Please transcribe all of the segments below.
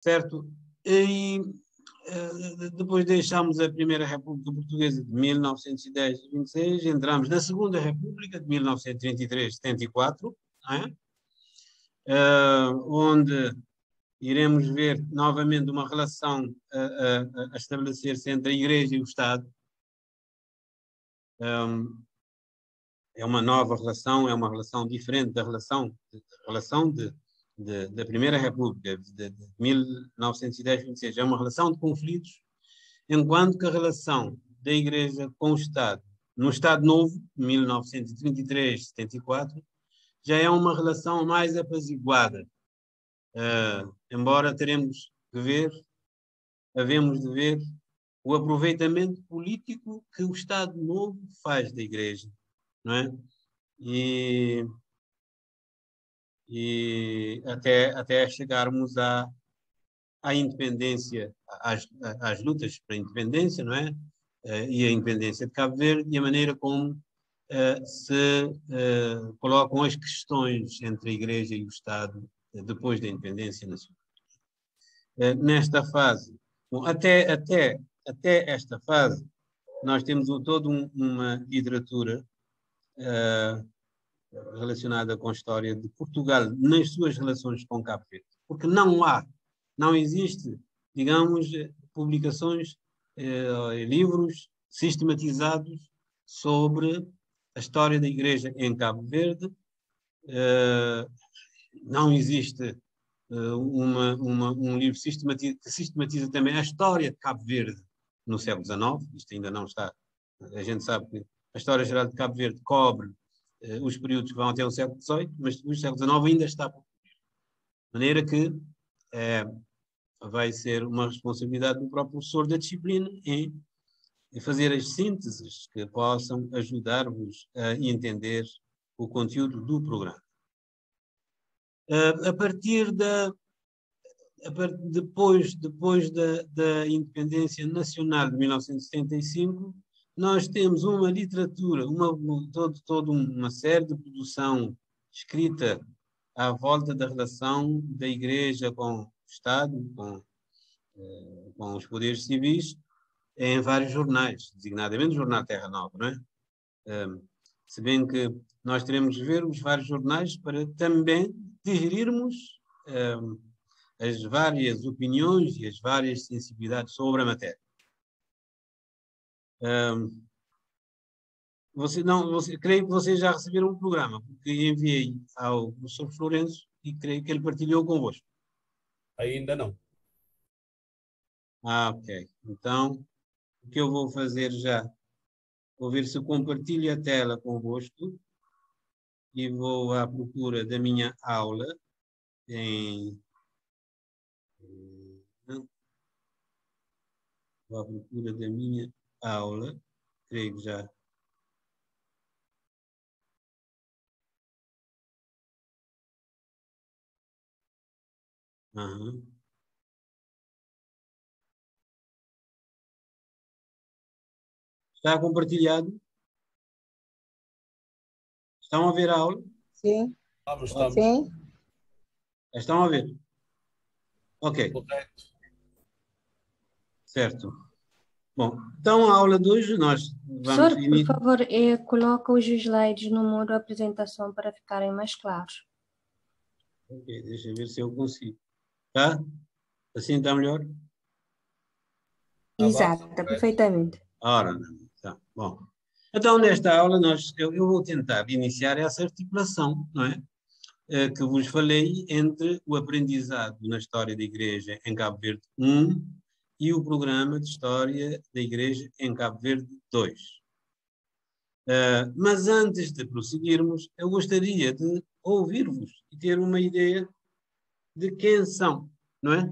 certo? E depois deixámos a Primeira República Portuguesa de 1910-26, entramos na Segunda República de 1933-74, não é? Onde iremos ver novamente uma relação a estabelecer-se entre a Igreja e o Estado. É uma nova relação, é uma relação diferente da relação da Primeira República de 1910-26. É uma relação de conflitos, enquanto que a relação da Igreja com o Estado, no Estado Novo, 1933-74, já é uma relação mais apaziguada. Embora havemos de ver o aproveitamento político que o Estado Novo faz da Igreja, não é? E até chegarmos à independência, às lutas para a independência, não é? E a independência de Cabo Verde e a maneira como se colocam as questões entre a Igreja e o Estado depois da independência nacional. Nesta fase, bom, até esta fase, nós temos toda uma literatura relacionada com a história de Portugal nas suas relações com Cabo Verde, porque não existe, digamos, publicações, livros sistematizados sobre a história da Igreja em Cabo Verde. Não existe um livro que sistematiza também a história de Cabo Verde no século XIX. Isto ainda não está. A gente sabe que a História Geral de Cabo Verde cobre os períodos que vão até o século XVIII, mas o século XIX ainda está por cobrir. De maneira que vai ser uma responsabilidade do próprio professor da disciplina em fazer as sínteses que possam ajudar-vos a entender o conteúdo do programa. Depois da independência nacional de 1975, nós temos uma literatura, toda uma série de produção escrita à volta da relação da Igreja com o Estado, com os poderes civis, em vários jornais, designadamente o Jornal Terra Nova, não é? Se bem que nós teremos de ver os vários jornais para também digerirmos as várias opiniões e as várias sensibilidades sobre a matéria. Creio que vocês já receberam um programa, porque enviei ao professor Florencio e creio que ele partilhou convosco. Ainda não. Ok. Então, o que eu vou fazer já? Vou ver se eu compartilho a tela convosco e vou à procura da minha aula vou à procura da minha aula, creio que já. Está compartilhado? Estão a ver a aula? Sim. Estamos. Sim. Estão a ver? Ok. Correto. Certo. Bom, então a aula de hoje nós vamos... Professor, por favor, coloca os slides no modo apresentação para ficarem mais claros. Ok, deixa eu ver se eu consigo. Tá? Assim está melhor? Exato, perfeitamente. Ora, tá. Bom. Então, nesta aula, eu vou tentar iniciar essa articulação, não é? Que vos falei entre o aprendizado na História da Igreja em Cabo Verde 1 e o programa de História da Igreja em Cabo Verde 2. Mas antes de prosseguirmos, eu gostaria de ouvir-vos e ter uma ideia de quem são, não é?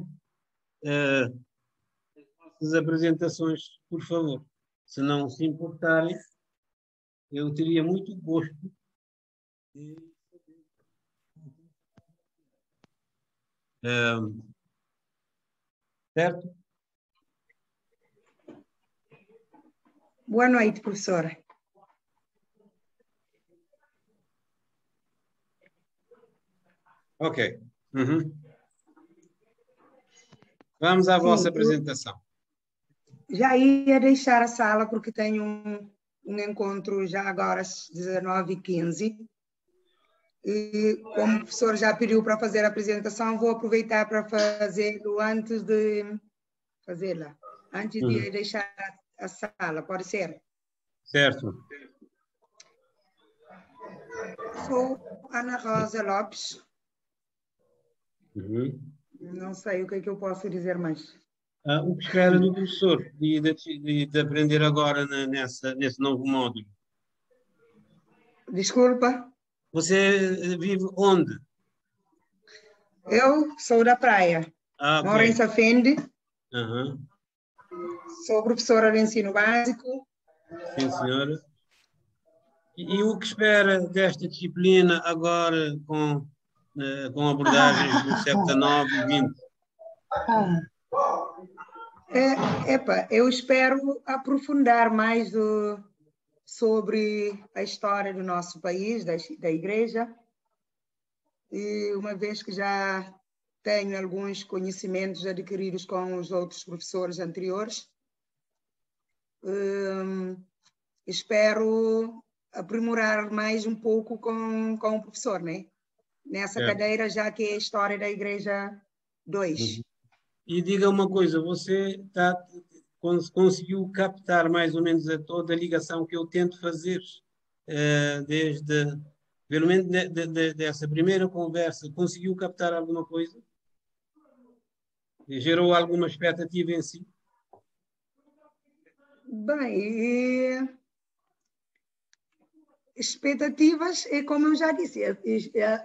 As apresentações, por favor. Se não se importarem, eu teria muito gosto de... certo? Boa noite, professora. Ok. Uhum. Vamos à vossa Sim, apresentação. já ia deixar a sala porque tenho um encontro já agora às 19h15. E como o professor já pediu para fazer a apresentação, vou aproveitar para fazê-lo antes de fazê-la, antes de deixar a sala, pode ser? Certo. Sou Ana Rosa Lopes. Uhum. Não sei o que é que eu posso dizer mais. O que espera do professor de aprender agora nesse novo módulo? Desculpa, Você vive onde? eu sou da praia, moro em Ok. Safende, Uhum. sou professora de ensino básico. Sim, senhora. E o que espera desta disciplina agora com abordagens do século XIX e XX? Eu espero aprofundar mais sobre a história do nosso país, da igreja, e uma vez que já tenho alguns conhecimentos adquiridos com os outros professores anteriores, espero aprimorar mais um pouco com o professor, né? Nessa Certo. cadeira, já que é a história da Igreja 2. E diga uma coisa, você conseguiu captar mais ou menos toda a ligação que eu tento fazer desde, pelo menos dessa primeira conversa, conseguiu captar alguma coisa? Gerou alguma expectativa em si? Bem, expectativas, é como eu já disse,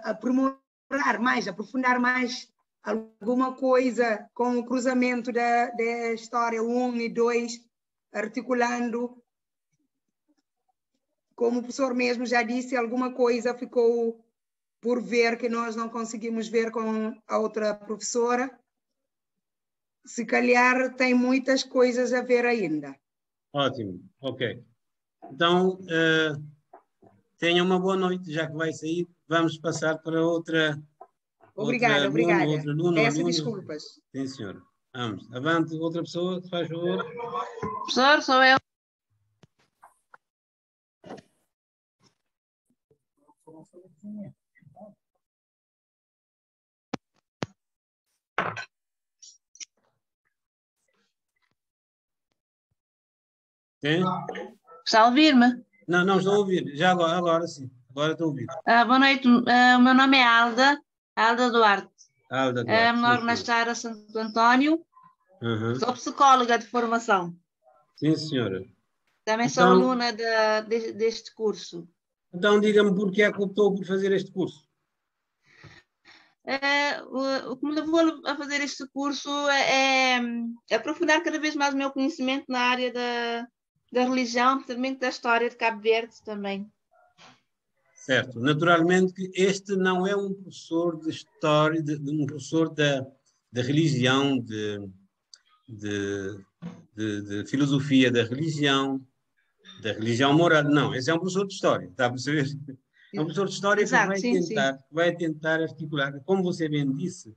aprimorar mais, aprofundar mais alguma coisa com o cruzamento da história 1 e 2, articulando, como o professor mesmo já disse, alguma coisa ficou por ver que nós não conseguimos ver com a outra professora. Se calhar tem muitas coisas a ver ainda. Ótimo, ok. Então, tenha uma boa noite, já que vai sair. Vamos passar para outra Obrigada, aluno, obrigada. outro aluno, Peço aluna. desculpas. Sim, senhora. Vamos. Avante, outra pessoa, se faz favor. Professor, sou eu. Tem? Está a ouvir-me? Não, não estou a ouvir. Já agora sim. Agora estou a ouvir. Boa noite. O meu nome é Alda Duarte. Alda Duarte. Moro na Estrada Santo António. Uhum. Sou psicóloga de formação. Sim, senhora. Também sou Então, aluna deste curso. então diga-me porque é que optou por fazer este curso. O que me levou a fazer este curso é aprofundar cada vez mais o meu conhecimento na área da religião, também da história de Cabo Verde também. Certo. Naturalmente que este não é um professor de história, um professor da religião, de filosofia da religião moral. Não, esse é um professor de história, está a perceber? É um professor de história Exato, que vai tentar articular, como você bem disse,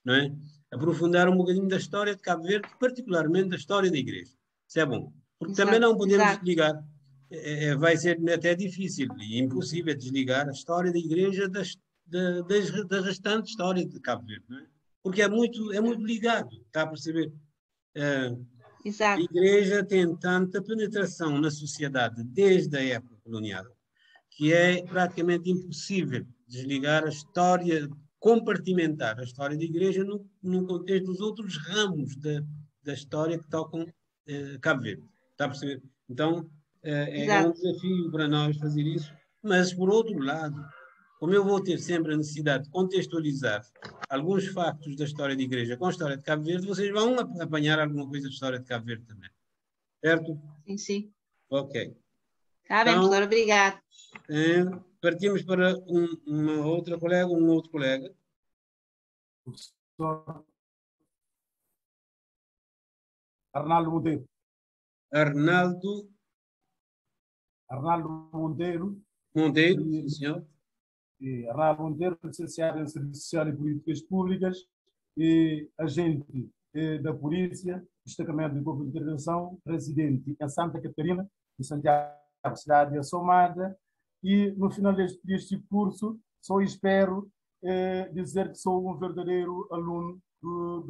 não é? Aprofundar um bocadinho da história de Cabo Verde, particularmente da história da Igreja. Isso é bom. Porque também não podemos desligar, vai ser até difícil e impossível desligar a história da Igreja da restante história de Cabo Verde, não é? Porque é muito ligado, está a perceber? A Igreja tem tanta penetração na sociedade desde a época colonial que é praticamente impossível desligar a história, compartimentar a história da Igreja no contexto dos outros ramos da história que tocam Cabo Verde. Está a perceber? Então, é um desafio para nós fazer isso, mas, por outro lado, como eu vou ter sempre a necessidade de contextualizar alguns factos da história da Igreja com a história de Cabo Verde, vocês vão apanhar alguma coisa da história de Cabo Verde também. Certo? Sim, sim. Ok. Está bem, professor, obrigado. Partimos para um outro colega. Professor Arnaldo Monteiro. Arnaldo Monteiro, sim, senhor. Arnaldo Monteiro, licenciado em Serviços Sociais e Políticas Públicas e agente da Polícia, destacamento de Corpo de Intervenção, residente em Santa Catarina, em Santiago, cidade assomada, e no final deste curso só espero dizer que sou um verdadeiro aluno do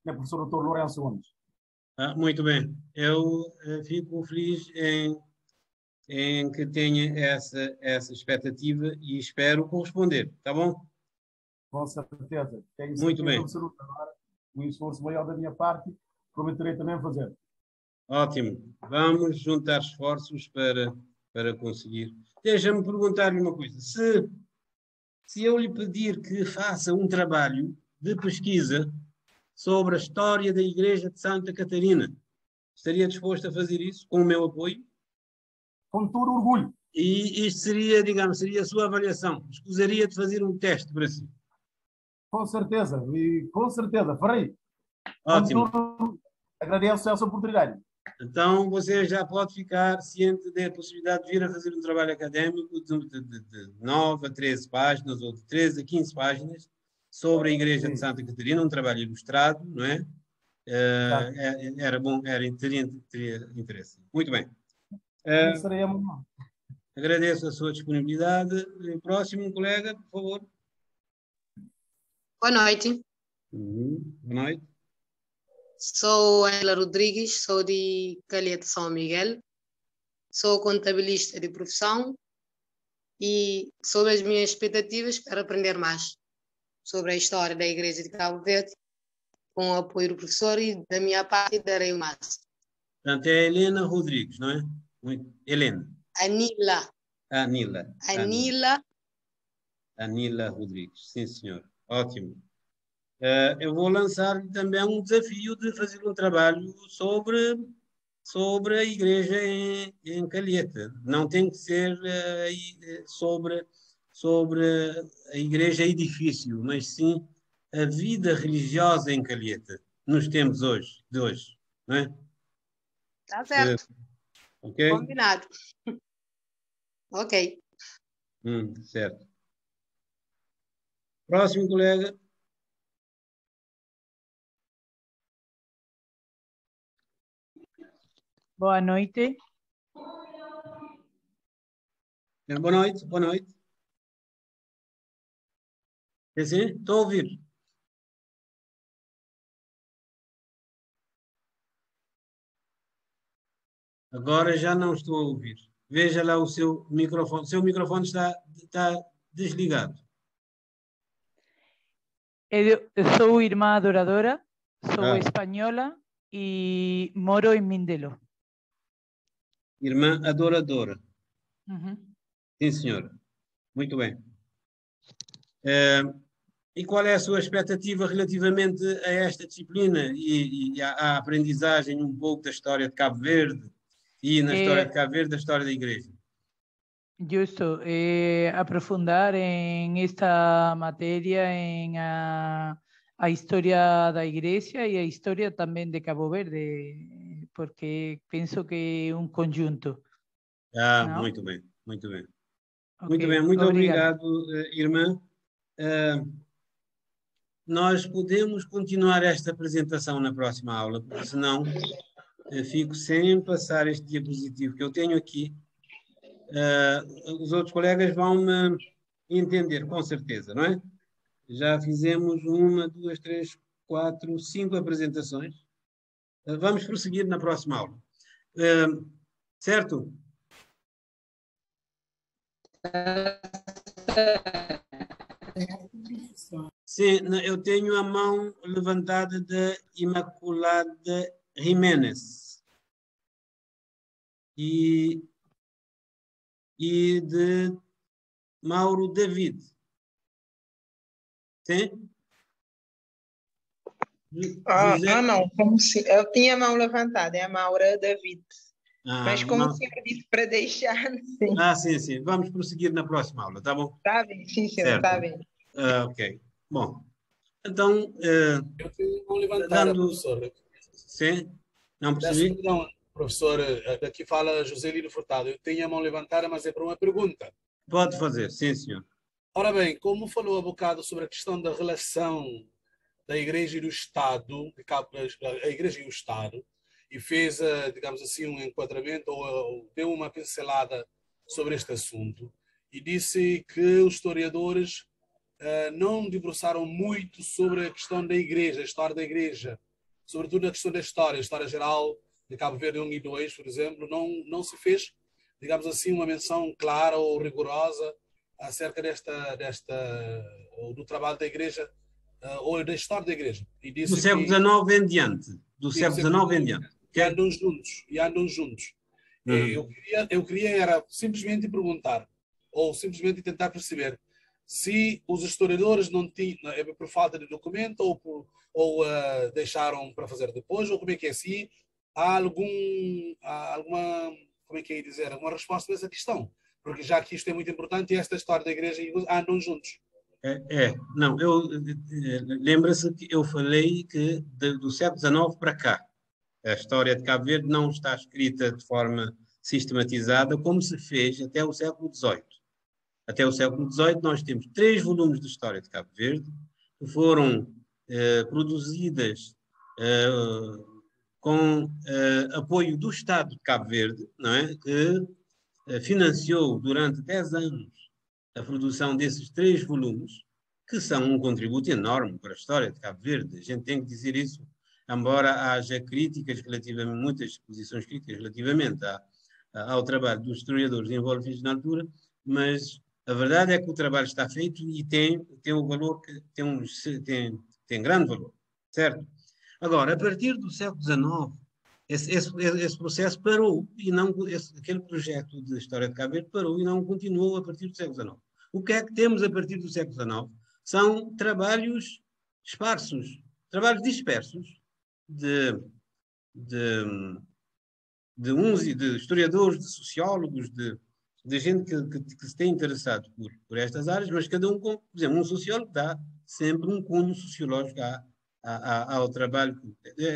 professor Dr. Lourenço Gomes. Muito bem. Eu fico feliz em que tenha essa expectativa e espero corresponder. Tá bom? Com certeza. Tenho Muito bem. absoluta. Um esforço maior da minha parte, prometerei também fazer. Ótimo. Vamos juntar esforços para conseguir. Deixa-me perguntar-lhe uma coisa. Se eu lhe pedir que faça um trabalho de pesquisa sobre a história da Igreja de Santa Catarina, estaria disposto a fazer isso com o meu apoio? Com todo orgulho. E isto seria, digamos, seria a sua avaliação. Escusaria de fazer um teste para si. Com certeza, farei. Ótimo. Agradeço essa oportunidade. Então, você já pode ficar ciente da possibilidade de vir a fazer um trabalho académico de 9 a 13 páginas, ou de 13 a 15 páginas, sobre a Igreja de Santa Catarina, um trabalho ilustrado, não é? Era bom, teria interesse. Muito bem. Agradeço a sua disponibilidade. Próximo colega, por favor. Boa noite. Boa noite. Sou Angela Rodrigues, sou de Calheta, São Miguel. Sou contabilista de profissão e sobre as minhas expectativas para aprender mais sobre a história da Igreja de Cabo Verde, com o apoio do professor, e da minha parte darei o máximo. Portanto, é Helena Rodrigues, não é? Helena. Anila Rodrigues, sim senhor. Ótimo. Eu vou lançar também um desafio de fazer um trabalho sobre a igreja em Calheta. Não tem que ser sobre a igreja edifício, mas sim a vida religiosa em Calheta, nos tempos de hoje, não é? Tá certo. Ok? Combinado. Ok. Certo. Próximo colega. Boa noite. Boa noite, boa noite. Sim, estou a ouvir. Agora já não estou a ouvir. Veja lá o seu microfone. O seu microfone está desligado. Eu sou irmã adoradora, sou espanhola e moro em Mindelo. Irmã adoradora. Uhum. Sim, senhora. Muito bem. E qual é a sua expectativa relativamente a esta disciplina e à aprendizagem um pouco da história de Cabo Verde e na história de Cabo Verde, da história da Igreja? Justo, aprofundar em esta matéria, em a história da Igreja e a história também de Cabo Verde, porque penso que é um conjunto. Não? Muito bem, muito bem. Okay. Muito bem, muito obrigado, irmã. Nós podemos continuar esta apresentação na próxima aula, porque senão fico sem passar este diapositivo que eu tenho aqui. Os outros colegas vão-me entender, com certeza, não é? Já fizemos 1, 2, 3, 4, 5 apresentações. Vamos prosseguir na próxima aula. Certo? Sim, eu tenho a mão levantada de Imaculada Jiménez e de Mauro David. Sim? Não. Como se, eu tinha a mão levantada, é a Maura David. Mas como o senhor disse para deixar, sim. Sim. Vamos prosseguir na próxima aula, tá bom? Está bem, sim, senhor, está bem. Ok. Bom, então... eu tenho mão levantada, professor. Sim? Não percebi? Não, professor, aqui fala Joselino Furtado. Eu tenho a mão levantada, mas é para uma pergunta. Pode fazer, sim, senhor. Ora bem, como falou há bocado sobre a questão da relação da Igreja e do Estado, a Igreja e o Estado, e fez, digamos assim, um enquadramento ou deu uma pincelada sobre este assunto e disse que os historiadores não debruçaram muito sobre a questão da Igreja, a história da Igreja, sobretudo a questão da história, a história geral de Cabo Verde 1 e 2, por exemplo, não se fez, digamos assim, uma menção clara ou rigorosa acerca do trabalho da Igreja ou da história da Igreja. E disse do século XIX em diante. Do século XIX em diante. E andam juntos. E andam juntos. Uhum. Eu queria era simplesmente perguntar, ou simplesmente tentar perceber se os historiadores não tinham, por falta de documento, ou deixaram para fazer depois, ou como é que é? Se há alguma, como é que é dizer, alguma resposta a essa questão. Porque já que isto é muito importante, e esta história da Igreja andam juntos. Não, lembra-se que eu falei que do século XIX para cá, a história de Cabo Verde não está escrita de forma sistematizada como se fez até o século XVIII. Até o século XVIII nós temos 3 volumes de história de Cabo Verde que foram produzidas com apoio do Estado de Cabo Verde, não é? Que financiou durante 10 anos a produção desses 3 volumes, que são um contributo enorme para a história de Cabo Verde. A gente tem que dizer isso, embora haja críticas relativamente, muitas posições críticas relativamente ao trabalho dos historiadores envolvidos na altura, mas a verdade é que o trabalho está feito e tem um valor que tem grande valor, certo? Agora, a partir do século XIX, esse processo parou e não, aquele projeto de história de Cabo Verde parou e não continuou a partir do século XIX. O que é que temos a partir do século XIX? São trabalhos esparsos, trabalhos dispersos de historiadores, de sociólogos, de gente que se tem interessado por estas áreas, mas cada um com, por exemplo, um sociólogo dá sempre um cunho sociológico ao trabalho.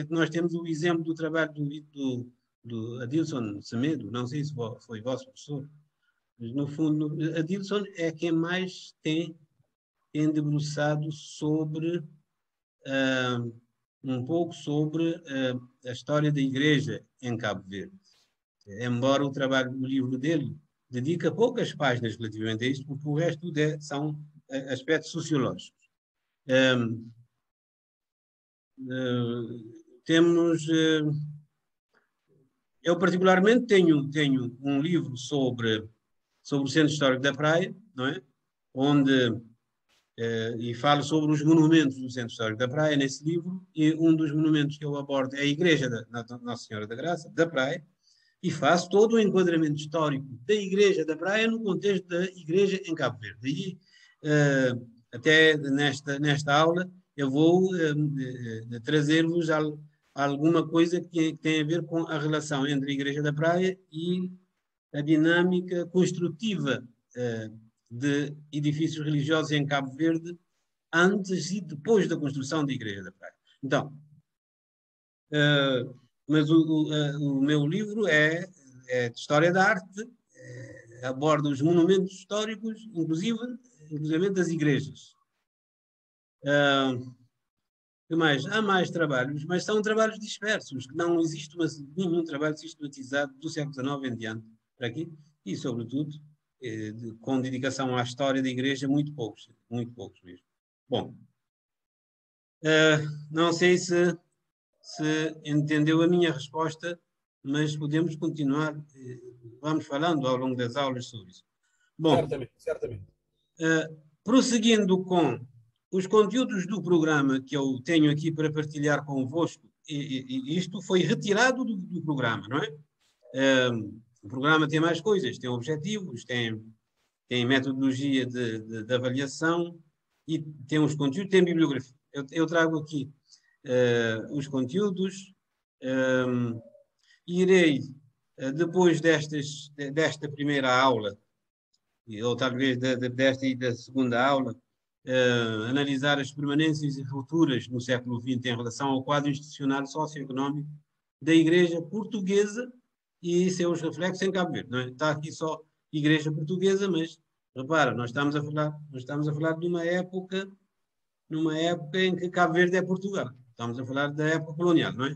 Nós temos o exemplo do trabalho do Adilson Semedo, não sei se foi vosso professor, mas no fundo, Adilson é quem mais tem debruçado sobre um pouco sobre a história da Igreja em Cabo Verde. Embora o livro dele dedica poucas páginas relativamente a isto, porque o resto são aspectos sociológicos. Eu particularmente tenho um livro sobre o Centro Histórico da Praia, não é? E falo sobre os monumentos do Centro Histórico da Praia nesse livro, e um dos monumentos que eu abordo é a Igreja da Nossa Senhora da Graça, da Praia, e faço todo o enquadramento histórico da Igreja da Praia no contexto da Igreja em Cabo Verde. E até nesta aula eu vou trazer-vos alguma coisa que tem a ver com a relação entre a Igreja da Praia e a dinâmica construtiva de edifícios religiosos em Cabo Verde antes e depois da construção da Igreja da Praia. Então, mas o meu livro é de História da Arte, aborda os monumentos históricos, inclusive das igrejas. Há mais trabalhos, mas são trabalhos dispersos, que não existe nenhum trabalho sistematizado do século XIX em diante para aqui, e sobretudo com dedicação à história da Igreja, muito poucos mesmo. Bom, não sei se entendeu a minha resposta, mas podemos continuar, vamos falando ao longo das aulas sobre isso. Bom, certamente. Prosseguindo com os conteúdos do programa que eu tenho aqui para partilhar convosco, e isto foi retirado do programa, não é? O programa tem mais coisas, tem objetivos, tem metodologia de avaliação e tem os conteúdos, tem bibliografia. Eu trago aqui os conteúdos e irei, depois desta primeira aula, ou talvez desta e da segunda aula, analisar as permanências e rupturas no século XX em relação ao quadro institucional socioeconómico da Igreja Portuguesa e seus reflexos em Cabo Verde. Não é? Está aqui só Igreja Portuguesa, mas repara, nós estamos a falar de uma época numa época em que Cabo Verde é Portugal. Estamos a falar da época colonial, não é?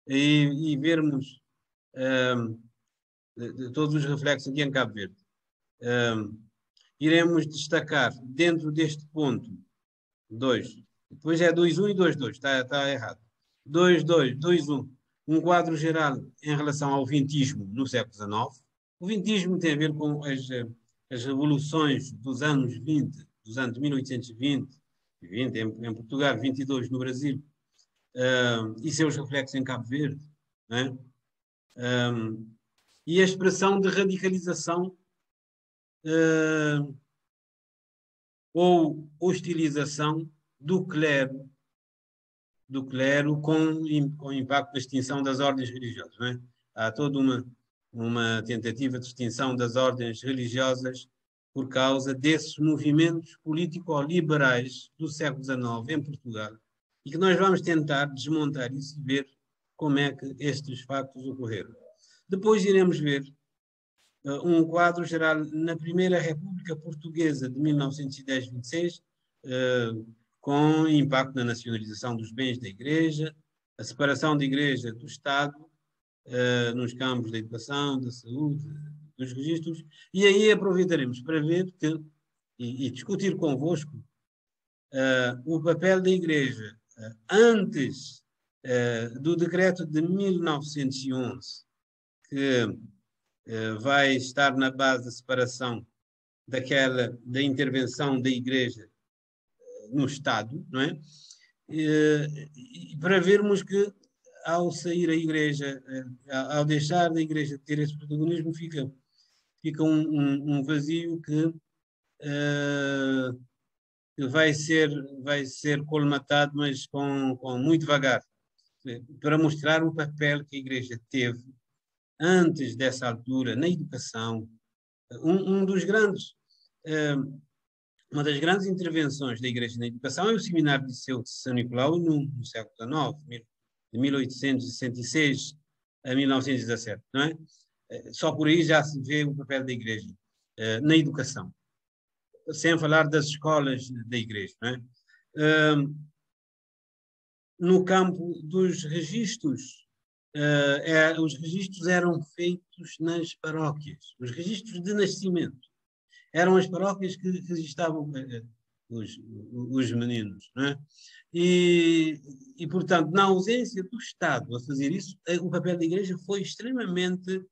E vermos de todos os reflexos aqui em Cabo Verde. Iremos destacar dentro deste ponto 2. Depois é 2.1 e 2.2, está errado. 2.2, 2.1. Um quadro geral em relação ao vintismo no século XIX. O vintismo tem a ver com as revoluções dos anos 20, dos anos 1820, 20 em Portugal, 22 no Brasil, e seus reflexos em Cabo Verde, né? E a expressão de radicalização ou hostilização do clero com impacto na extinção das ordens religiosas, não é? Há toda uma tentativa de extinção das ordens religiosas por causa desses movimentos político-liberais do século XIX em Portugal, e que nós vamos tentar desmontar isso e ver como é que estes factos ocorreram. Depois iremos ver um quadro geral na Primeira República Portuguesa de 1910-26, com impacto na nacionalização dos bens da Igreja, a separação da Igreja do Estado, nos campos da educação, da saúde, dos registros, e aí aproveitaremos para ver e discutir convosco o papel da Igreja antes do decreto de 1911, que vai estar na base da separação da intervenção da Igreja no Estado, não é? E para vermos que ao sair a Igreja, ao deixar da Igreja ter esse protagonismo, fica um vazio que vai ser colmatado, mas com muito devagar, para mostrar o papel que a Igreja teve antes dessa altura na educação. Uma das grandes intervenções da Igreja na educação é o Seminário de Liceu de São Nicolau no século XIX, de 1866 a 1917, não é? Só por aí já se vê o papel da Igreja na educação, sem falar das escolas da Igreja, não é? No campo dos registros, os registros eram feitos nas paróquias, os registros de nascimento. Eram as paróquias que registavam os meninos, não é? E, portanto, na ausência do Estado a fazer isso, o papel da Igreja foi extremamente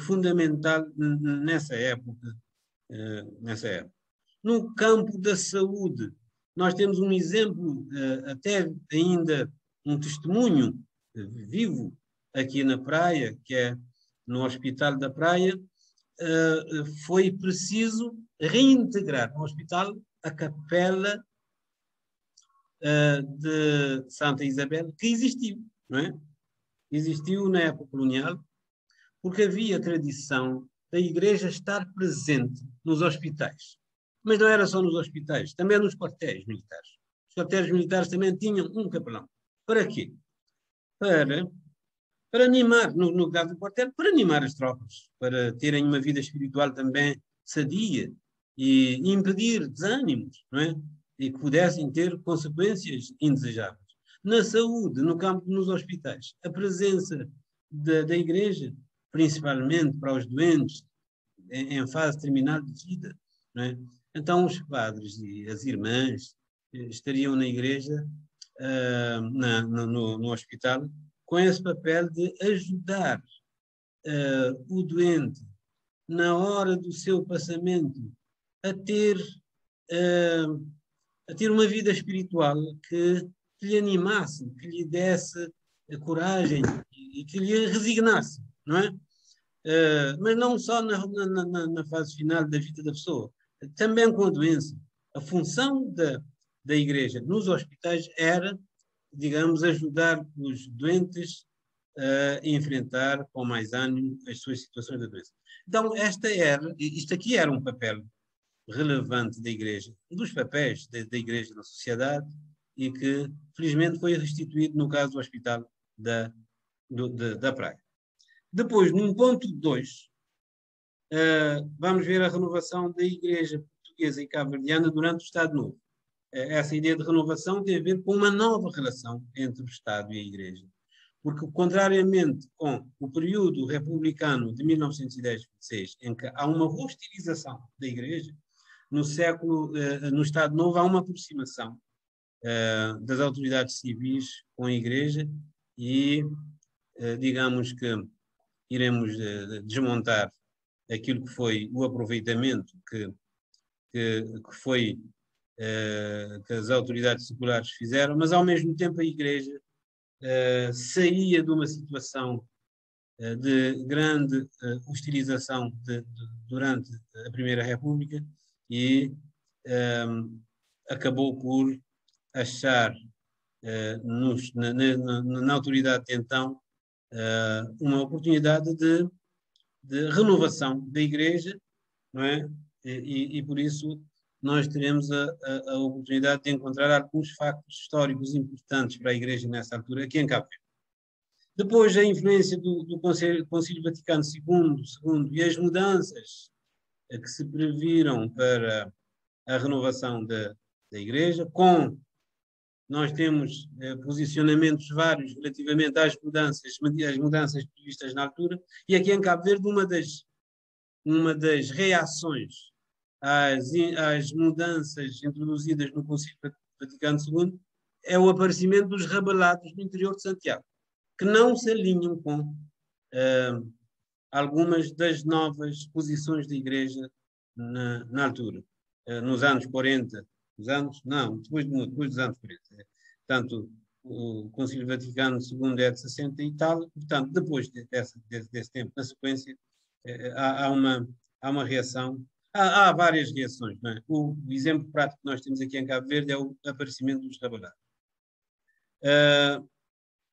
fundamental nessa época. No campo da saúde, nós temos um exemplo, até ainda um testemunho vivo aqui na Praia, que é no Hospital da Praia. Foi preciso reintegrar no hospital a capela de Santa Isabel, que existiu, não é? Existiu na época colonial, porque havia tradição da Igreja estar presente nos hospitais. Mas não era só nos hospitais, também nos quartéis militares. Os quartéis militares também tinham um capelão. Para quê? Para animar, no caso do quartel, para animar as tropas, para terem uma vida espiritual também sadia e impedir desânimos, não é? E que pudessem ter consequências indesejáveis. Na saúde, no campo, nos hospitais, a presença da Igreja, principalmente para os doentes em fase terminal de vida, não é? Então os padres e as irmãs estariam na Igreja, no hospital, com esse papel de ajudar o doente na hora do seu passamento a ter uma vida espiritual que lhe animasse, que lhe desse a coragem e que lhe resignasse, não é? Mas não só na fase final da vida da pessoa, também com a doença. A função da Igreja nos hospitais era, digamos, ajudar os doentes a enfrentar com mais ânimo as suas situações de doença. Então, isto aqui era um papel relevante da Igreja, um dos papéis da Igreja na sociedade, e que, felizmente, foi restituído no caso do Hospital da Praia. Depois, num ponto 2, vamos ver a renovação da Igreja portuguesa e cabo-verdiana durante o Estado Novo. essa ideia de renovação tem a ver com uma nova relação entre o Estado e a Igreja. Porque, contrariamente com o período republicano de 1910-26, em que há uma hostilização da Igreja, no Estado Novo há uma aproximação das autoridades civis com a Igreja e, digamos que, iremos desmontar aquilo que foi o aproveitamento que as autoridades seculares fizeram, mas, ao mesmo tempo, a Igreja saía de uma situação de grande hostilização durante a Primeira República e acabou por achar na autoridade de então uma oportunidade de renovação da Igreja, não é? E por isso nós teremos a oportunidade de encontrar alguns factos históricos importantes para a Igreja nessa altura, aqui em Cabo Verde. Depois, a influência do Concílio Vaticano II e as mudanças que se previram para a renovação da Igreja, nós temos posicionamentos vários relativamente às mudanças previstas na altura, e aqui em Cabo Verde uma das reações às mudanças introduzidas no Concílio Vaticano II é o aparecimento dos rebelados no interior de Santiago, que não se alinham com algumas das novas posições da Igreja na altura, nos anos 40, depois dos anos 40. Portanto, o Concílio Vaticano II é de 60 e tal, portanto, depois desse tempo, na sequência, há uma reação. Há várias reações, não é? O exemplo prático que nós temos aqui em Cabo Verde é o aparecimento dos rebelados.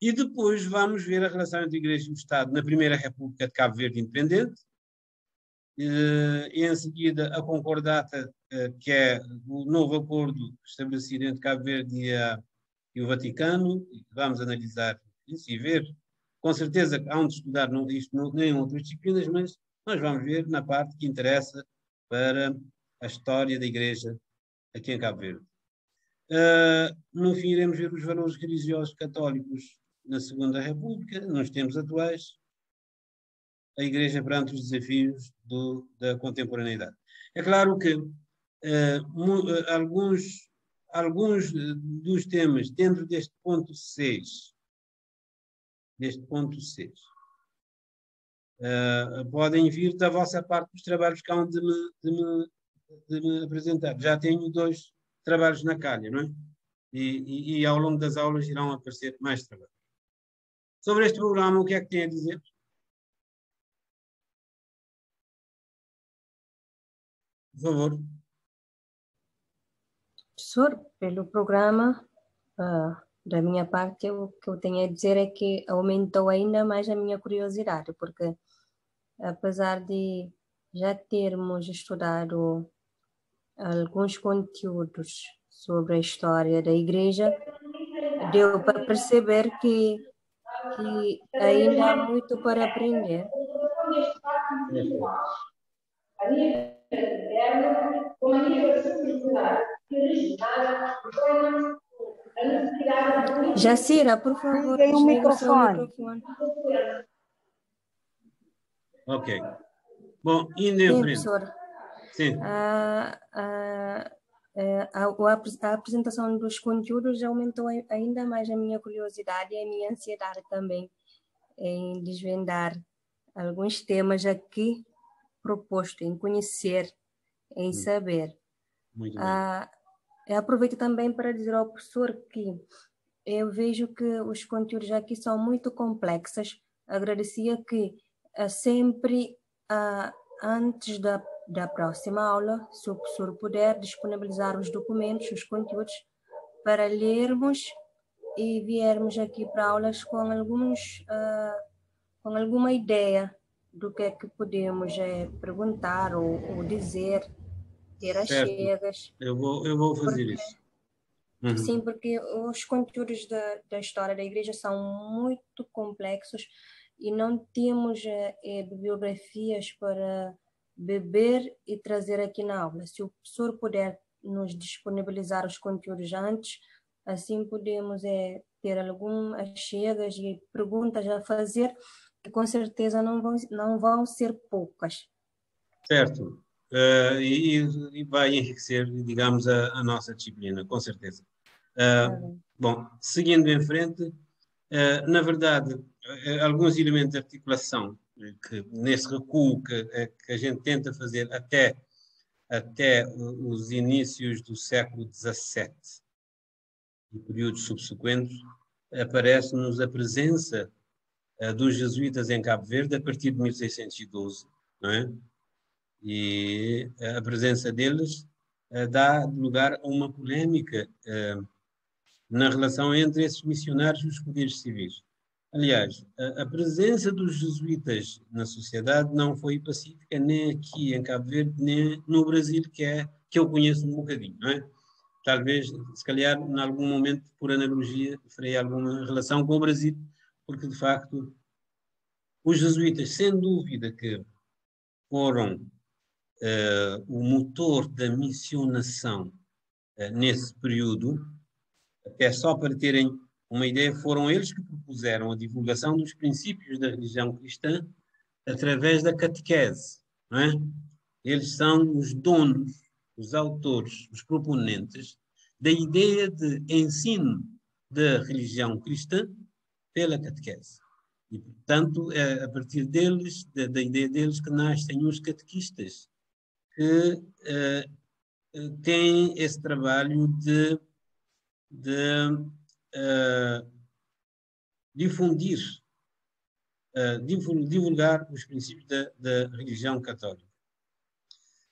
E depois vamos ver a relação entre a Igreja e o Estado na Primeira República de Cabo Verde Independente, e em seguida a concordata, que é o novo acordo estabelecido entre Cabo Verde e o Vaticano. Vamos analisar isso e ver, com certeza há de estudar isto nem em outras disciplinas, mas nós vamos ver na parte que interessa para a história da Igreja aqui em Cabo Verde. No fim, iremos ver os valores religiosos católicos na Segunda República, nos tempos atuais, a Igreja perante os desafios da contemporaneidade. É claro que alguns dos temas dentro deste ponto 6, podem vir da vossa parte dos trabalhos que hão de me apresentar. Já tenho 2 trabalhos na calha, não é? E ao longo das aulas irão aparecer mais trabalhos. Sobre este programa, o que é que tem a dizer? Por favor. Professor, pelo programa, da minha parte, o que eu tenho a dizer é que aumentou ainda mais a minha curiosidade, porque apesar de já termos estudado alguns conteúdos sobre a história da Igreja, deu para perceber que ainda há muito para aprender. Jacira, por favor, liguem o desligue o seu microfone. Ok. Bom, indo em Sim, frente. professor. Sim. A apresentação dos conteúdos aumentou ainda mais a minha curiosidade e a minha ansiedade também em desvendar alguns temas aqui proposto, em conhecer, em saber. Muito bem. Eu aproveito também para dizer ao professor que eu vejo que os conteúdos aqui são muito complexos. Agradecia que sempre, antes da próxima aula, se o professor puder disponibilizar os documentos, os conteúdos, para lermos e viermos aqui para aulas com alguma ideia do que é que podemos perguntar ou dizer, ter as Certo. chegas. Eu vou fazer isso. Uhum. Sim, porque os conteúdos da história da Igreja são muito complexos e não temos bibliografias para beber e trazer aqui na aula. Se o professor puder nos disponibilizar os conteúdos antes, assim podemos ter algumas chegas e perguntas a fazer, que com certeza não vão ser poucas. Certo. E vai enriquecer, digamos, a nossa disciplina, com certeza. Bom, seguindo em frente, na verdade, alguns elementos de articulação que nesse recuo que a gente tenta fazer até os inícios do século XVII e períodos subsequentes, aparece-nos a presença dos jesuítas em Cabo Verde a partir de 1612, não é? E a presença deles dá lugar a uma polémica na relação entre esses missionários e os poderes civis. Aliás, a presença dos jesuítas na sociedade não foi pacífica nem aqui em Cabo Verde, nem no Brasil, que eu conheço um bocadinho, não é? Talvez, se calhar, em algum momento, por analogia, farei alguma relação com o Brasil, porque, de facto, os jesuítas, sem dúvida que foram o motor da missionação nesse período, até só para terem uma ideia, foram eles que propuseram a divulgação dos princípios da religião cristã através da catequese, não é? Eles são os donos, os autores, os proponentes da ideia de ensino da religião cristã pela catequese. E, portanto, é a partir deles, da ideia deles, que nascem os catequistas, que têm esse trabalho de difundir, divulgar os princípios da religião católica.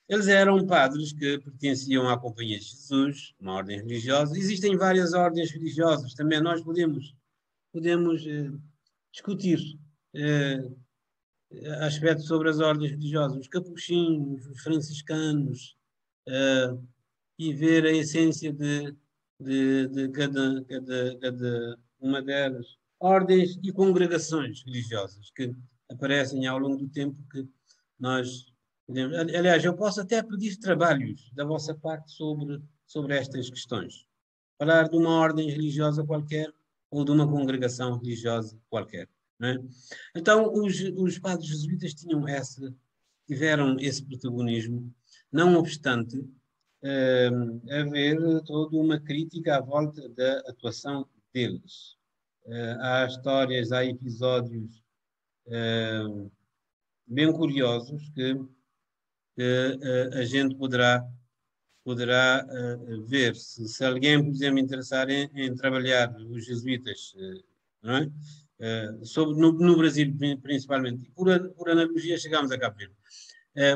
Eles eram padres que pertenciam à Companhia de Jesus, uma ordem religiosa. Existem várias ordens religiosas, também nós podemos discutir aspectos sobre as ordens religiosas, os capuchinhos, os franciscanos, e ver a essência de cada uma delas. Ordens e congregações religiosas que aparecem ao longo do tempo que nós podemos... Aliás, eu posso até pedir trabalhos da vossa parte sobre estas questões. Falar de uma ordem religiosa qualquer ou de uma congregação religiosa qualquer. Não é? Então, os padres jesuítas tiveram esse protagonismo, não obstante haver toda uma crítica à volta da atuação deles. Há histórias, há episódios bem curiosos que a gente poderá ver. Se alguém, por exemplo, interessar em trabalhar os jesuítas, não é? No Brasil, principalmente, por analogia, chegamos a Cabo Verde.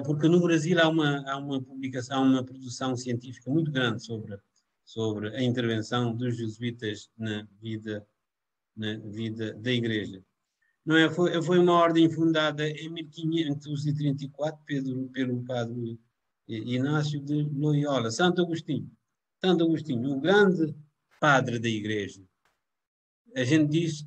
Porque no Brasil há uma publicação, uma produção científica muito grande sobre a intervenção dos jesuítas na vida da Igreja. Não é? Foi uma ordem fundada em 1534 pelo padre Inácio de Loyola, Santo Agostinho, o grande padre da Igreja. A gente diz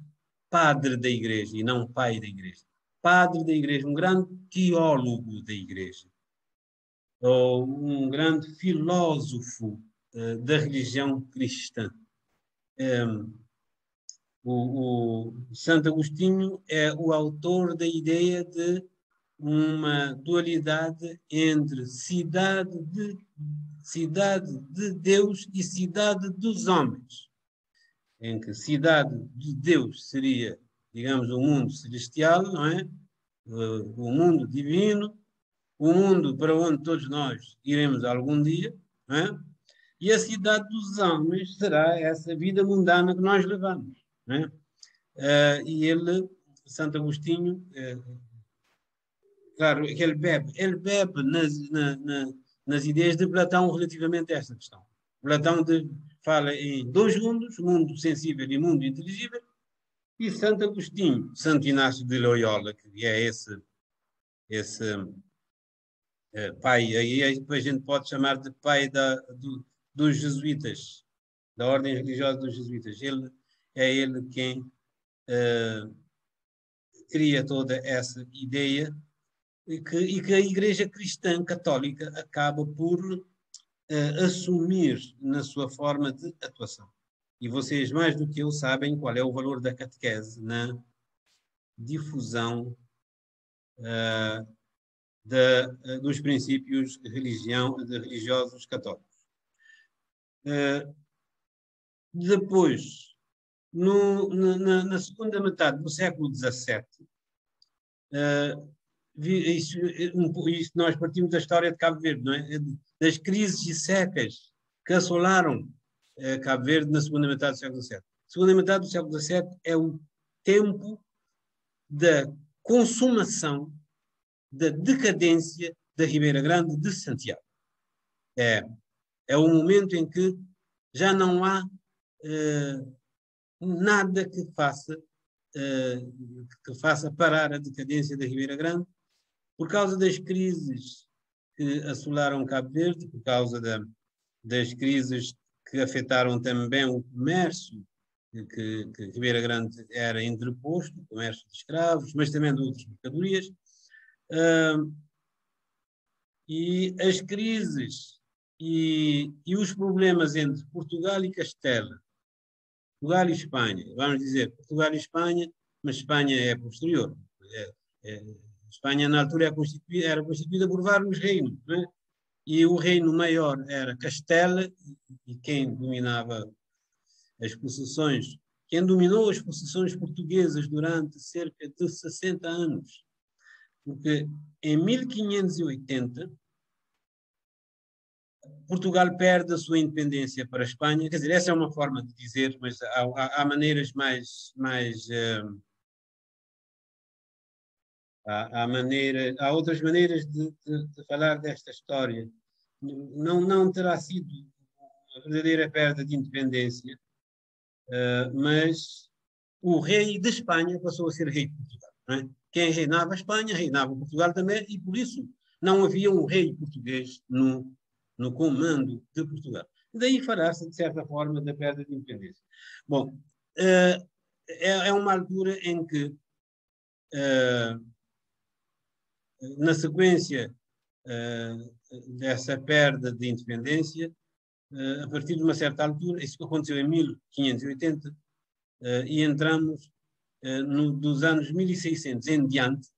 padre da Igreja e não pai da Igreja. Padre da Igreja, um grande teólogo da Igreja, ou um grande filósofo da religião cristã. O Santo Agostinho é o autor da ideia de uma dualidade entre cidade de Deus e cidade dos homens, em que cidade de Deus seria, digamos, o mundo celestial, não é? O mundo divino, o mundo para onde todos nós iremos algum dia, não é? E a cidade dos homens será essa vida mundana que nós levamos, não é? E ele, Santo Agostinho, claro, que ele bebe nas ideias de Platão relativamente a esta questão. Platão fala em dois mundos, mundo sensível e mundo inteligível, e Santo Agostinho, Santo Inácio de Loyola, que é esse pai, aí a gente pode chamar de pai dos jesuítas, da ordem religiosa dos jesuítas. Ele quem cria toda essa ideia e que a Igreja Cristã Católica acaba por assumir na sua forma de atuação. E vocês, mais do que eu, sabem qual é o valor da catequese na difusão dos princípios religiosos católicos. Depois, na segunda metade do século XVII, isso nós partimos da história de Cabo Verde, não é? Das crises e secas que assolaram Cabo Verde na segunda metade do século XVII. A segunda metade do século XVII é o tempo da consumação, da decadência da Ribeira Grande de Santiago. É o momento em que já não há nada que faça parar a decadência da Ribeira Grande, por causa das crises que assolaram Cabo Verde, por causa das crises que afetaram também o comércio, que Ribeira Grande era entreposto, o comércio de escravos, mas também de outras mercadorias. E as crises e os problemas entre Portugal e Castela, Portugal e Espanha, vamos dizer Portugal e Espanha, mas Espanha é posterior. Espanha, na altura, era constituída por vários reinos, não é? E o reino maior era Castela, e quem dominava as possessões, quem dominou as possessões portuguesas durante cerca de 60 anos. Porque em 1580, Portugal perde a sua independência para a Espanha. Quer dizer, essa é uma forma de dizer, mas há maneiras há outras maneiras de falar desta história. Não terá sido a verdadeira perda de independência, mas o rei de Espanha passou a ser rei de Portugal. Não é? Quem reinava a Espanha, reinava Portugal também, e por isso não havia um rei português no comando de Portugal. Daí falar-se, de certa forma, da perda de independência. Bom, é uma altura em que, na sequência dessa perda de independência, a partir de uma certa altura, isso aconteceu em 1580, e entramos dos anos 1600 em diante,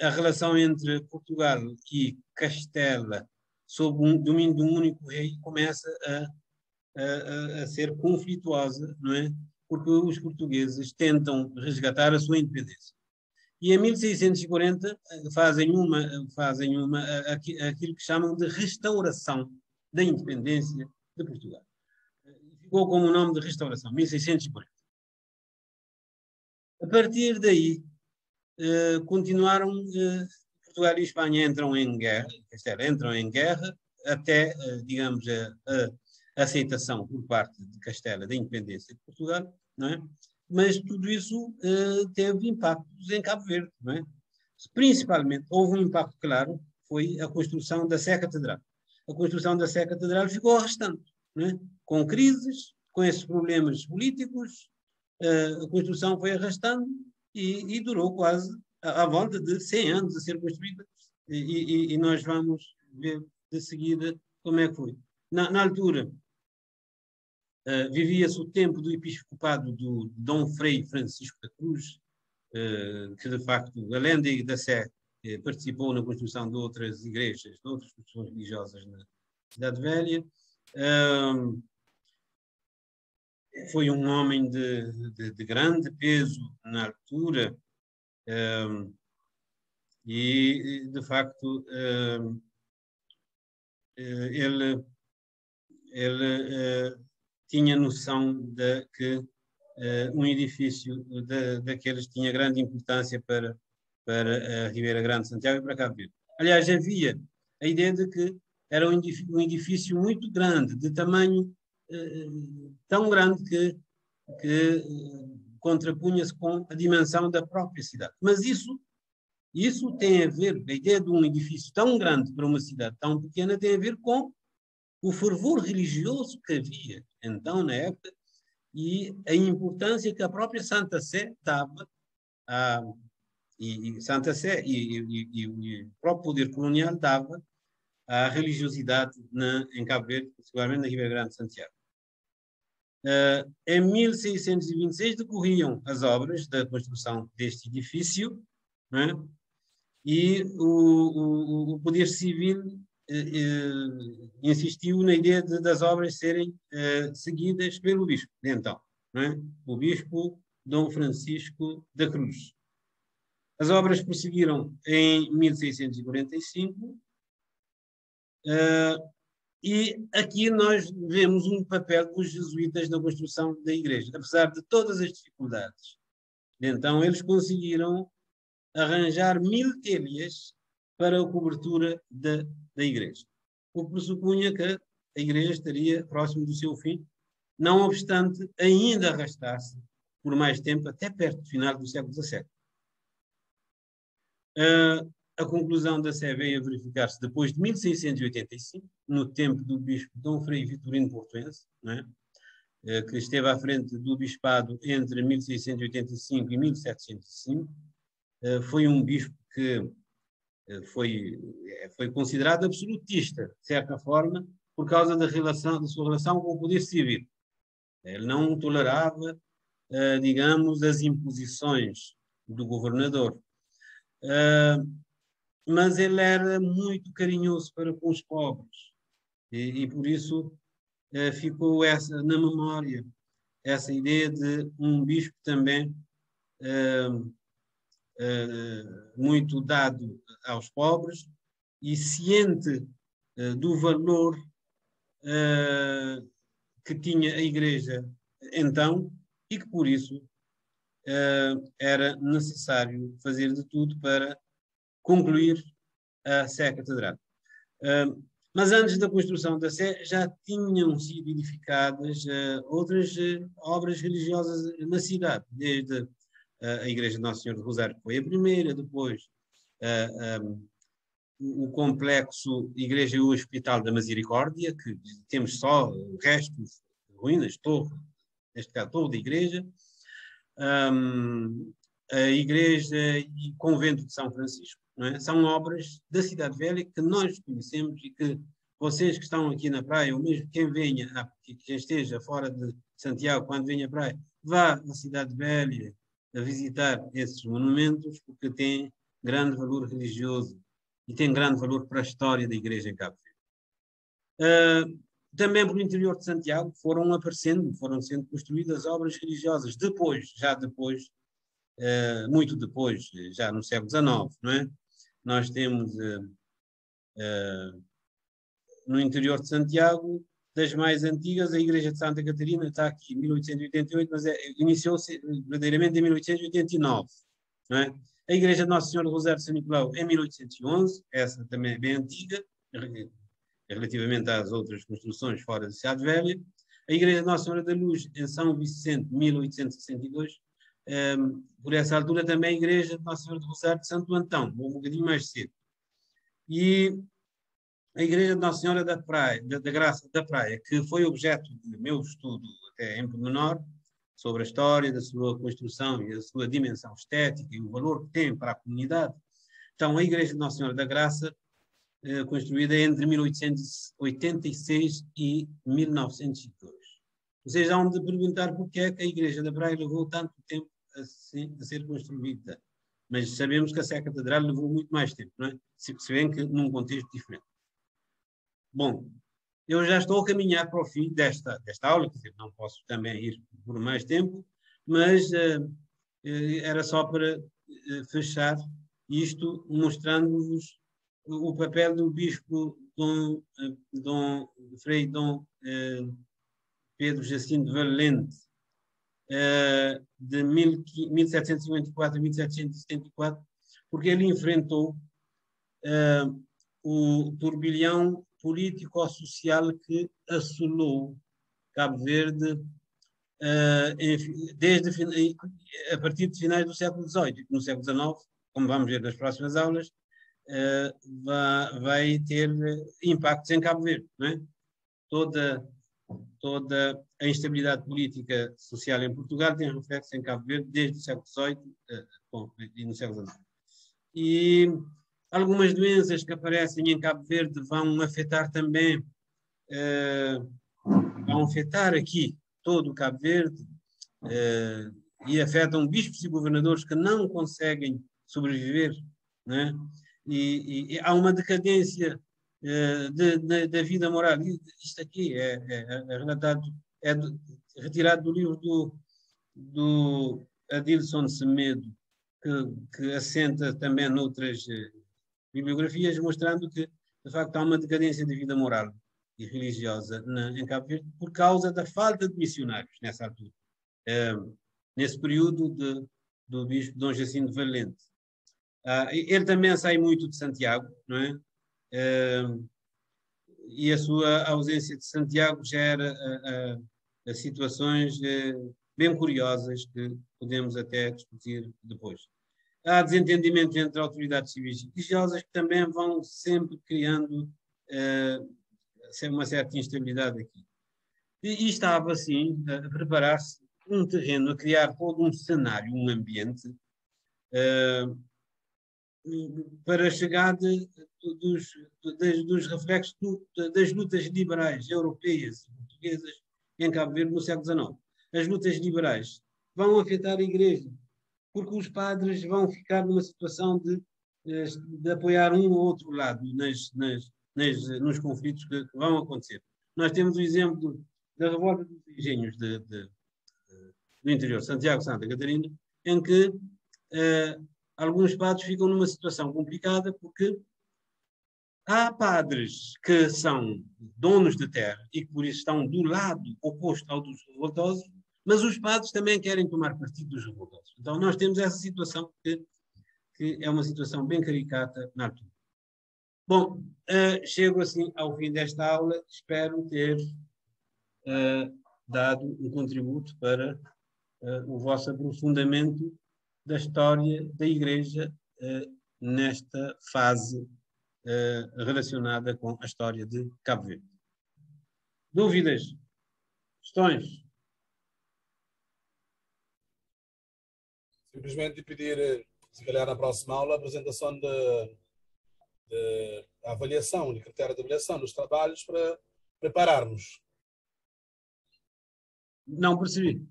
a relação entre Portugal e Castela, sob o domínio de um único rei, começa a ser conflituosa, não é? Porque os portugueses tentam resgatar a sua independência. E em 1640 fazem aquilo que chamam de restauração da independência de Portugal. Ficou como o nome de restauração, 1640. A partir daí, continuaram, Portugal e Espanha entram em guerra, entram em guerra até, digamos, a aceitação por parte de Castela da independência de Portugal, não é? Mas tudo isso teve impactos em Cabo Verde, não é? Principalmente, houve um impacto claro, foi a construção da Sé Catedral. A construção da Sé Catedral ficou arrastando, não é? Com crises, com esses problemas políticos, a construção foi arrastando e durou quase à volta de 100 anos a ser construída, e nós vamos ver de seguida como é que foi. Na altura, vivia-se o tempo do episcopado do Dom Frei Francisco da Cruz, que de facto, além da Sé, participou na construção de outras igrejas, de outras construções religiosas na Cidade Velha. Foi um homem de grande peso na altura, e de facto ele tinha noção de que um edifício daqueles tinha grande importância para a Ribeira Grande de Santiago e para Cabo Verde. Aliás, havia a ideia de que era um edifício muito grande, de tamanho tão grande que contrapunha-se com a dimensão da própria cidade. Mas isso tem a ver, a ideia de um edifício tão grande para uma cidade tão pequena tem a ver com o fervor religioso que havia então na época e a importância que a própria Santa Sé dava E Santa Sé e o próprio poder colonial dava à religiosidade em Cabo Verde, particularmente na Ribeira Grande de Santiago. Em 1626 decorriam as obras da construção deste edifício, não é? E o poder civil insistiu na ideia das obras serem seguidas pelo bispo de então, não é? O bispo Dom Francisco da Cruz. As obras prosseguiram em 1645 e aqui nós vemos um papel dos jesuítas na construção da igreja. Apesar de todas as dificuldades, então eles conseguiram arranjar 1000 telhas para a cobertura da igreja, o que pressupunha que a igreja estaria próximo do seu fim, não obstante ainda arrastar-se por mais tempo, até perto do final do século XVII. A conclusão da Sé veio a verificar-se depois de 1685, no tempo do bispo Dom Frei Vitorino Portuense, não é? Que esteve à frente do bispado entre 1685 e 1705. Foi um bispo que foi considerado absolutista, de certa forma, por causa da sua relação com o poder civil. Ele não tolerava, digamos, as imposições do governador. Mas ele era muito carinhoso para com os pobres e por isso ficou na memória essa ideia de um bispo também muito dado aos pobres e ciente do valor que tinha a Igreja então e que por isso era necessário fazer de tudo para concluir a Sé Catedral. Mas antes da construção da Sé já tinham sido edificadas outras obras religiosas na cidade, desde a Igreja de Nossa Senhora do Rosário, que foi a primeira, depois o complexo Igreja e o Hospital da Misericórdia, que temos só restos, ruínas, torre, neste caso torre da igreja, a Igreja e Convento de São Francisco. Não é? São obras da Cidade Velha que nós conhecemos e que vocês que estão aqui na praia, ou mesmo quem quem esteja fora de Santiago, quando venha à praia, vá à Cidade Velha a visitar esses monumentos, porque têm grande valor religioso e têm grande valor para a história da Igreja em Cabo Verde. Também pelo interior de Santiago foram sendo construídas obras religiosas, muito depois, já no século XIX, não é? Nós temos no interior de Santiago, das mais antigas, a Igreja de Santa Catarina está aqui em 1888, mas iniciou-se verdadeiramente em 1889. Não é? A Igreja de Nossa Senhora do Rosário de São Nicolau em 1811, essa também é bem antiga, relativamente às outras construções fora da Cidade Velha. A Igreja de Nossa Senhora da Luz em São Vicente, 1862. Por essa altura também a Igreja de Nossa Senhora do Rosário de Santo Antão, um bocadinho mais cedo. E a Igreja de Nossa Senhora da Graça da Praia, que foi objeto do meu estudo até em pormenor, sobre a história da sua construção e a sua dimensão estética e o valor que tem para a comunidade. Então, a Igreja de Nossa Senhora da Graça, construída entre 1886 e 1902. Vocês vão de perguntar porque é que a Igreja da Praia levou tanto tempo a ser construída. Mas sabemos que a Sé Catedral levou muito mais tempo, não é? Se bem que num contexto diferente. Bom, eu já estou a caminhar para o fim desta aula, quer dizer, não posso também ir por mais tempo, mas era só para fechar isto, mostrando-vos o papel do bispo Frei Dom Pedro Jacinto Valente, de 1754 a 1774, porque ele enfrentou o turbilhão político-social que assolou Cabo Verde a partir de finais do século XVIII. No século XIX, como vamos ver nas próximas aulas, vai ter impactos em Cabo Verde, não é? Toda toda a instabilidade política social em Portugal tem reflexo em Cabo Verde desde o século XVIII e no século XIX. E algumas doenças que aparecem em Cabo Verde vão afetar também, vão afetar aqui todo o Cabo Verde e afetam bispos e governadores que não conseguem sobreviver, né? E há uma decadência da vida moral. Isto aqui é relatado, retirado do livro do Adilson Semedo, que assenta também noutras bibliografias, mostrando que, de facto, há uma decadência da vida moral e religiosa em Cabo Verde por causa da falta de missionários nessa altura, nesse período do bispo Dom Jacinto Valente. Ele também sai muito de Santiago, não é? E a sua ausência de Santiago gera situações bem curiosas que podemos até discutir depois. Há desentendimentos entre autoridades civis e religiosas que também vão sempre criando uma certa instabilidade aqui. E estava, assim, a preparar-se um terreno, a criar todo um cenário, um ambiente para a chegada dos reflexos das lutas liberais europeias e portuguesas em Cabo Verde no século XIX. As lutas liberais vão afetar a Igreja, porque os padres vão ficar numa situação de apoiar um ou outro lado nos conflitos que vão acontecer. Nós temos o exemplo da revolta dos engenhos do interior, Santiago, Santa Catarina, em que alguns padres ficam numa situação complicada porque há padres que são donos de terra e que por isso estão do lado oposto ao dos revoltosos, mas os padres também querem tomar partido dos revoltosos. Então nós temos essa situação que é uma situação bem caricata na altura. Bom, chego assim ao fim desta aula, espero ter dado um contributo para o vosso aprofundamento da história da Igreja nesta fase relacionada com a história de Cabo Verde. Dúvidas? Questões? Simplesmente pedir, se calhar na próxima aula, a apresentação de avaliação, de critério de avaliação dos trabalhos para prepararmos. Não percebi.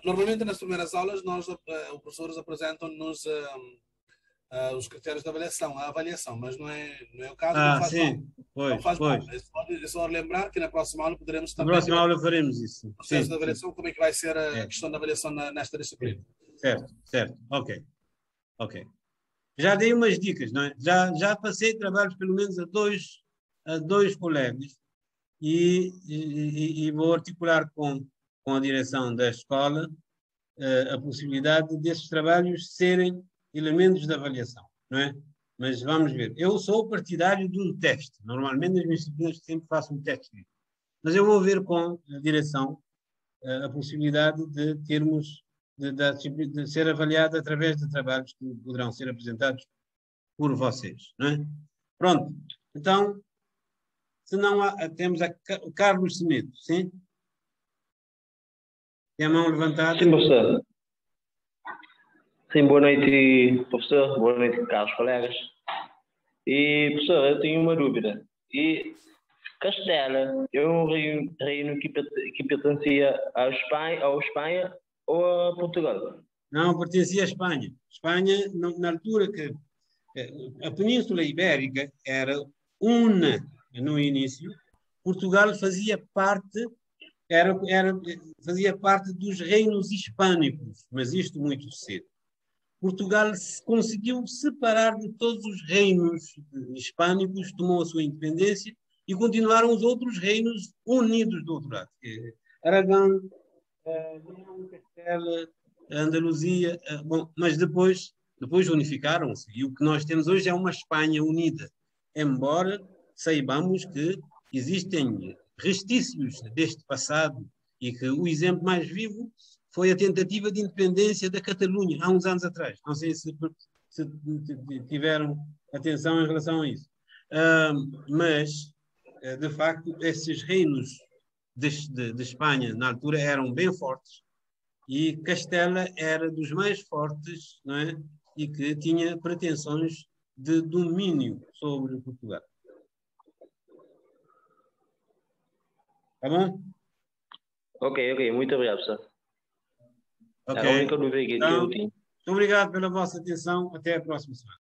Normalmente, nas primeiras aulas, os professores apresentam-nos os critérios de avaliação, a avaliação, mas não é o caso. Não faz sim, mal. pois, não faz pois. mal. É só lembrar que na próxima aula poderemos também... Na próxima aula faremos isso. O processo de avaliação, sim. como é que vai ser a questão da avaliação nesta disciplina. Certo. Ok. Já dei umas dicas, não é? Já passei trabalhos pelo menos a dois colegas e vou articular com a direção da escola a possibilidade desses trabalhos serem elementos de avaliação, não é? Mas vamos ver. Eu sou partidário de um teste. Normalmente nas minhas disciplinas sempre faço um teste. Mas eu vou ver com a direção a possibilidade de termos, de ser avaliado através de trabalhos que poderão ser apresentados por vocês, não é? Pronto. Então, se não temos o Carlos Semedo, sim? Tem a mão levantada. Sim, professor. Sim, boa noite, professor. Boa noite, caros colegas. E, professor, eu tenho uma dúvida. E Castela, é um reino que pertencia à Espanha ou a Portugal? Não, pertencia à Espanha. Espanha, na altura que a Península Ibérica era una no início, Portugal fazia parte dos reinos hispânicos, mas isto muito cedo. Portugal conseguiu separar de todos os reinos hispânicos, tomou a sua independência e continuaram os outros reinos unidos do outro lado. Aragão, Leão, Castela, Andaluzia, mas depois unificaram-se. E o que nós temos hoje é uma Espanha unida, embora saibamos que existem restícios deste passado e que o exemplo mais vivo foi a tentativa de independência da Catalunha, há uns anos atrás. Não sei se tiveram atenção em relação a isso. Mas de facto, esses reinos de Espanha, na altura, eram bem fortes e Castela era dos mais fortes, não é? E que tinha pretensões de domínio sobre Portugal. Tá bom? Ok. Muito obrigado, professor. Ok. Era a única dúvida que Então, eu tinha. muito obrigado pela vossa atenção. Até a próxima semana.